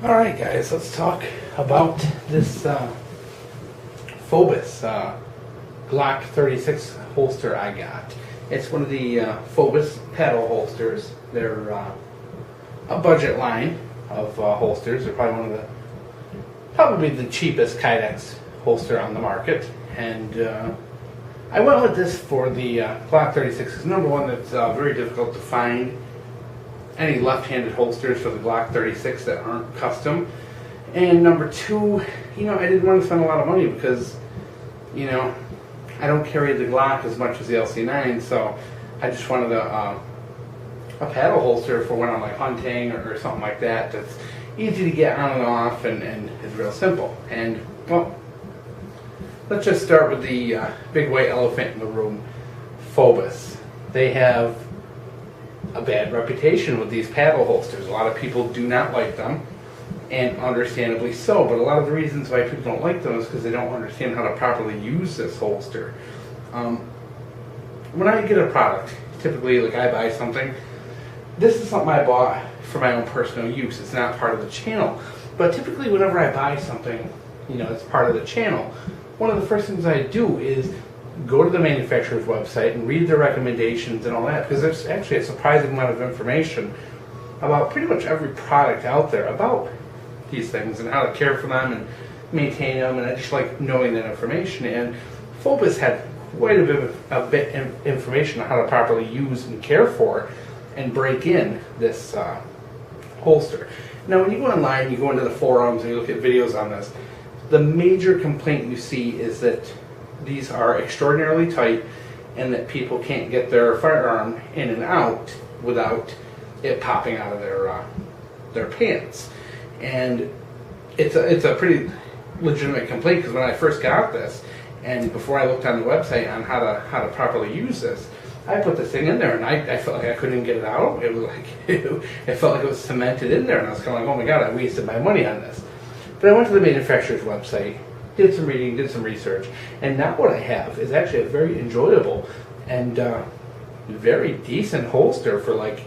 Alright guys, let's talk about this Fobus Glock 36 holster I got. It's one of the Fobus paddle holsters. They're a budget line of holsters. They're probably the cheapest Kydex holster on the market. And I went with this for the Glock 36 because number one, it's very difficult to find any left-handed holsters for the Glock 36 that aren't custom. And number two, I didn't want to spend a lot of money because, I don't carry the Glock as much as the LC9, so I just wanted a paddle holster for when I'm like hunting or something like that that's easy to get on and off and is real simple. And, well, let's just start with the big white elephant in the room, Fobus. They have a bad reputation with these paddle holsters. A lot of people do not like them, and understandably so, but a lot of the reasons why people don't like them is because they don't understand how to properly use this holster. When I get a product, typically like I buy something, this is something I bought for my own personal use. It's not part of the channel, but typically whenever I buy something, it's part of the channel, one of the first things I do is go to the manufacturer's website and read their recommendations and all that, because there's actually a surprising amount of information about pretty much every product out there about these things and how to care for them and maintain them, and I just like knowing that information. And Fobus had quite a bit of information on how to properly use and care for and break in this holster. Now when you go online, you go into the forums and you look at videos on this, the major complaint you see is that these are extraordinarily tight and that people can't get their firearm in and out without it popping out of their pants. And it's a pretty legitimate complaint, because when I first got this and before I looked on the website on how to properly use this, I put this thing in there and I felt like I couldn't get it out. It was like it felt like it was cemented in there, and I was kind of like, oh my god, I wasted my money on this. But I went to the manufacturer's website, did some reading, did some research, and now what I have is actually a very enjoyable and very decent holster for like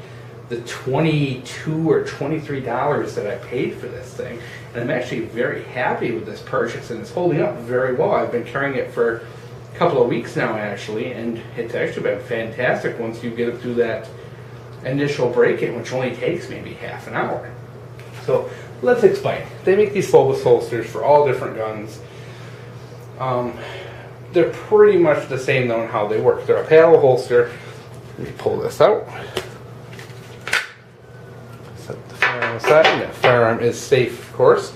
the $22 or $23 that I paid for this thing. And I'm actually very happy with this purchase, and it's holding up very well. I've been carrying it for a couple of weeks now actually, and it's actually been fantastic once you get it through that initial break-in, which only takes maybe half an hour. So let's explain. They make these Fobus holsters for all different guns. They're pretty much the same though in how they work. They're a paddle holster. Let me pull this out. Set the firearm aside, and that firearm is safe, of course.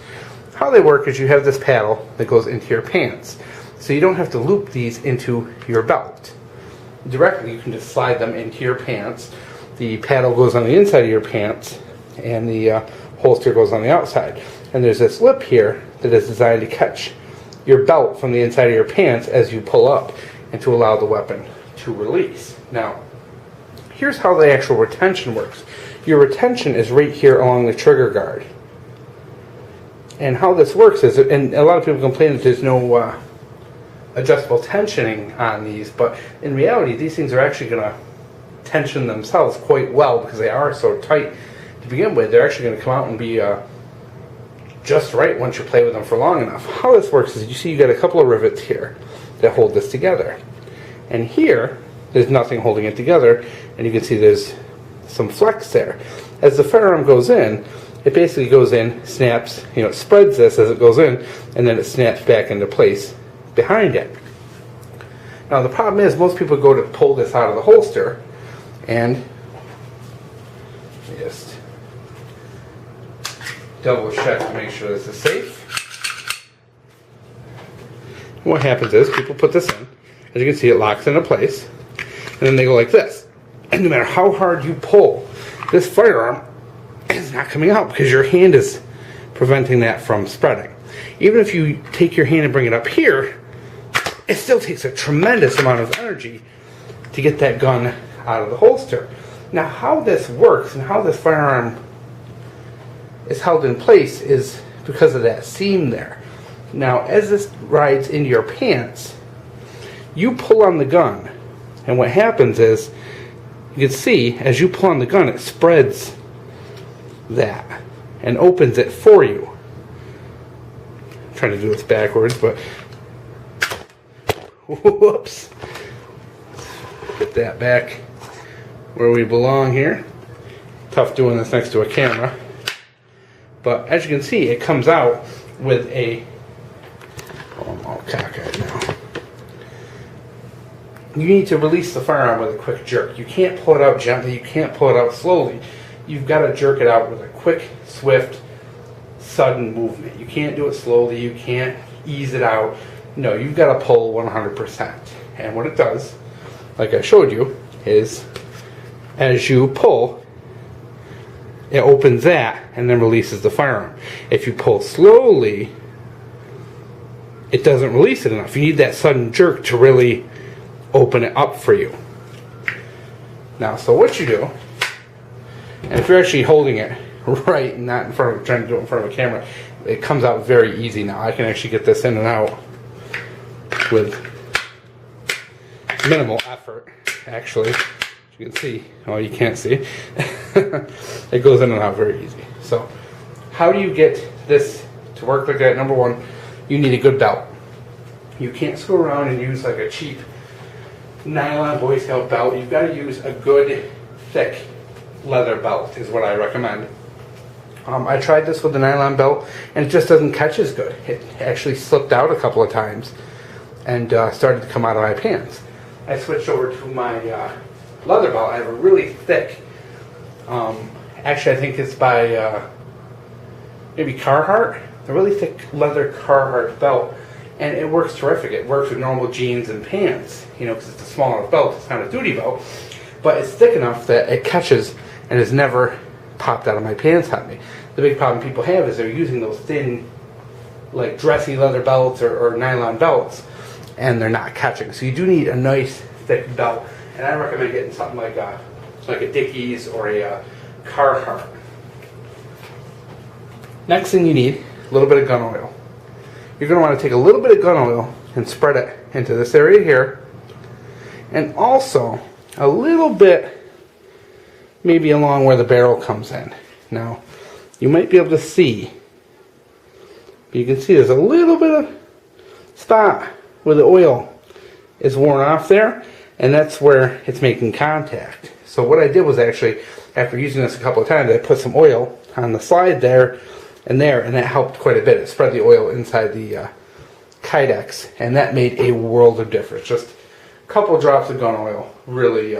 How they work is you have this paddle that goes into your pants. So you don't have to loop these into your belt. Directly, you can just slide them into your pants. The paddle goes on the inside of your pants, and the holster goes on the outside. And there's this lip here that is designed to catch your belt from the inside of your pants as you pull up, and to allow the weapon to release. Now, here's how the actual retention works. Your retention is right here along the trigger guard. And how this works is, and a lot of people complain that there's no adjustable tensioning on these, but in reality these things are actually going to tension themselves quite well because they are so tight to begin with. They're actually going to come out and be just right once you play with them for long enough. How this works is, you see you got a couple of rivets here that hold this together, and here there's nothing holding it together, and you can see there's some flex there. As the firearm goes in, it basically goes in, snaps, it spreads this as it goes in, and then it snaps back into place behind it. Now the problem is, most people go to pull this out of the holster, and just double check to make sure this is safe. What happens is, people put this in, as you can see it locks into place, and then they go like this. And no matter how hard you pull, this firearm is not coming out because your hand is preventing that from spreading. Even if you take your hand and bring it up here, it still takes a tremendous amount of energy to get that gun out of the holster. Now how this works and how this firearm is held in place is because of that seam there. Now as this rides into your pants, you pull on the gun, and what happens is, you can see as you pull on the gun, it spreads that. and opens it for you. I'm trying to do this backwards, but whoops. Get that back where we belong here. Tough doing this next to a camera. But as you can see, it comes out with a... Oh, I'm all cockeyed now. You need to release the firearm with a quick jerk. You can't pull it out gently. You can't pull it out slowly. You've got to jerk it out with a quick, swift, sudden movement. You can't do it slowly. You can't ease it out. No, you've got to pull 100%. And what it does, like I showed you, is as you pull, it opens that and then releases the firearm. If you pull slowly, it doesn't release it enough. You need that sudden jerk to really open it up for you. Now, so what you do, and if you're actually holding it right and not in front of, trying to do it in front of a camera, it comes out very easy now. I can actually get this in and out with minimal effort, actually. As you can see, oh, you can't see. It goes in and out very easy. So, how do you get this to work like that? Number one, you need a good belt. You can't screw around and use like a cheap nylon Boy Scout belt. You've got to use a good, thick leather belt is what I recommend. I tried this with the nylon belt and it just doesn't catch as good. It actually slipped out a couple of times and started to come out of my pants. I switched over to my leather belt. I have a really thick, actually I think it's by maybe Carhartt, a really thick leather Carhartt belt, and it works terrific. It works with normal jeans and pants, you know, because it's a small enough belt. It's not a duty belt, but it's thick enough that it catches and has never popped out of my pants on me. The big problem people have is they're using those thin, like dressy leather belts or nylon belts, and they're not catching. So you do need a nice thick belt, and I recommend getting something like a Dickies or a Carhartt. Next thing you need, a little bit of gun oil. You're going to want to take a little bit of gun oil and spread it into this area here, and also a little bit maybe along where the barrel comes in. Now, you might be able to see, but you can see there's a little bit of spot where the oil is worn off there, and that's where it's making contact. So what I did was actually, after using this a couple of times, I put some oil on the slide there, and that helped quite a bit. It spread the oil inside the Kydex, and that made a world of difference. Just a couple drops of gun oil really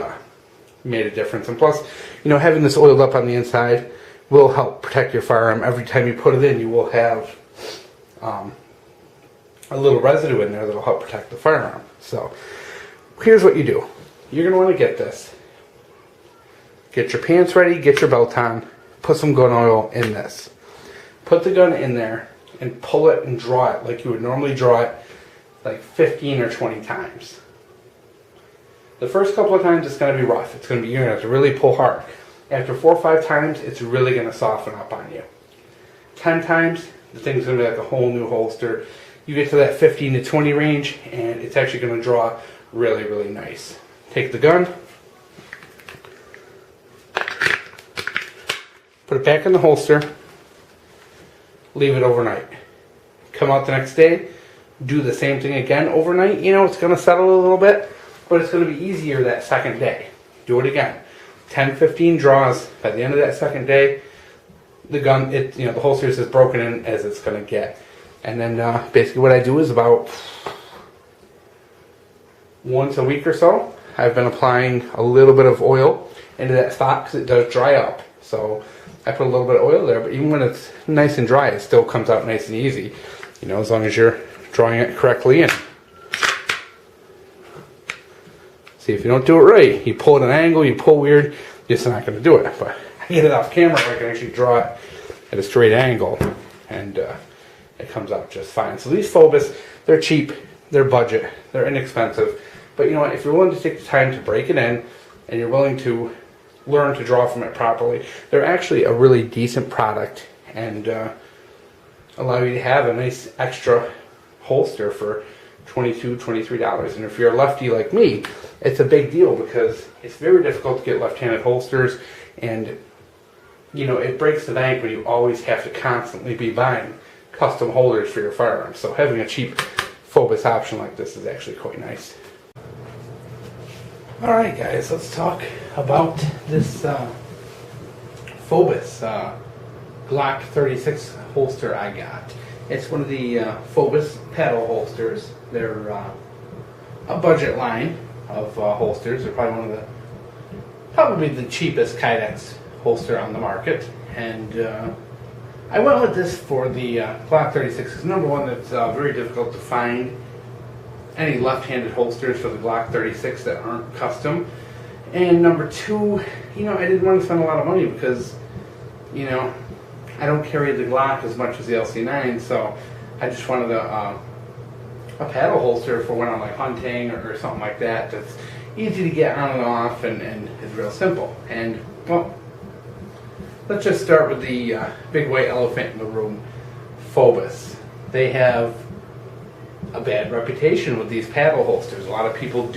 made a difference. And plus, you know, having this oiled up on the inside will help protect your firearm. Every time you put it in, you will have a little residue in there that will help protect the firearm. So here's what you do. You're going to want to get this. Get your pants ready, get your belt on, put some gun oil in this. Put the gun in there and pull it and draw it like you would normally draw it, like 15 or 20 times. The first couple of times it's going to be rough. It's going to be, you're going to have to really pull hard. After 4 or 5 times, it's really going to soften up on you. 10 times, the thing's going to be like a whole new holster. You get to that 15 to 20 range, and it's actually going to draw really, really nice. Take the gun, put it back in the holster, leave it overnight. Come out the next day, do the same thing again overnight. You know, it's going to settle a little bit, but it's going to be easier that second day. Do it again. 10, 15 draws. By the end of that second day, the gun, the holster is as broken in as it's going to get. And then basically what I do is about once a week or so, I've been applying a little bit of oil into that spot because it does dry up. So I put a little bit of oil there, but even when it's nice and dry, it still comes out nice and easy. You know, as long as you're drawing it correctly in. See, if you don't do it right, you pull at an angle, you pull weird, you're just not going to do it. But I get it off camera, I can actually draw it at a straight angle, and it comes out just fine. So these Fobus, they're cheap, they're budget, they're inexpensive. But you know what, if you're willing to take the time to break it in, and you're willing to learn to draw from it properly, they're actually a really decent product, and allow you to have a nice extra holster for $22, $23. And if you're a lefty like me, it's a big deal because it's very difficult to get left-handed holsters, and you know, it breaks the bank when you always have to constantly be buying custom holders for your firearms. So having a cheap Fobus option like this is actually quite nice. Alright guys, let's talk about this Fobus Glock 36 holster I got. It's one of the Fobus paddle holsters. They're a budget line of holsters. They're probably the cheapest Kydex holster on the market. And I went with this for the Glock 36 because number one, it's very difficult to find any left-handed holsters for the Glock 36 that aren't custom. And number two, you know, I didn't want to spend a lot of money because, you know, I don't carry the Glock as much as the LC9, so I just wanted a paddle holster for when I'm like hunting or something like that. That's easy to get on and off and is real simple. And well, let's just start with the big white elephant in the room, Fobus. They have a bad reputation with these paddle holsters. A lot of people do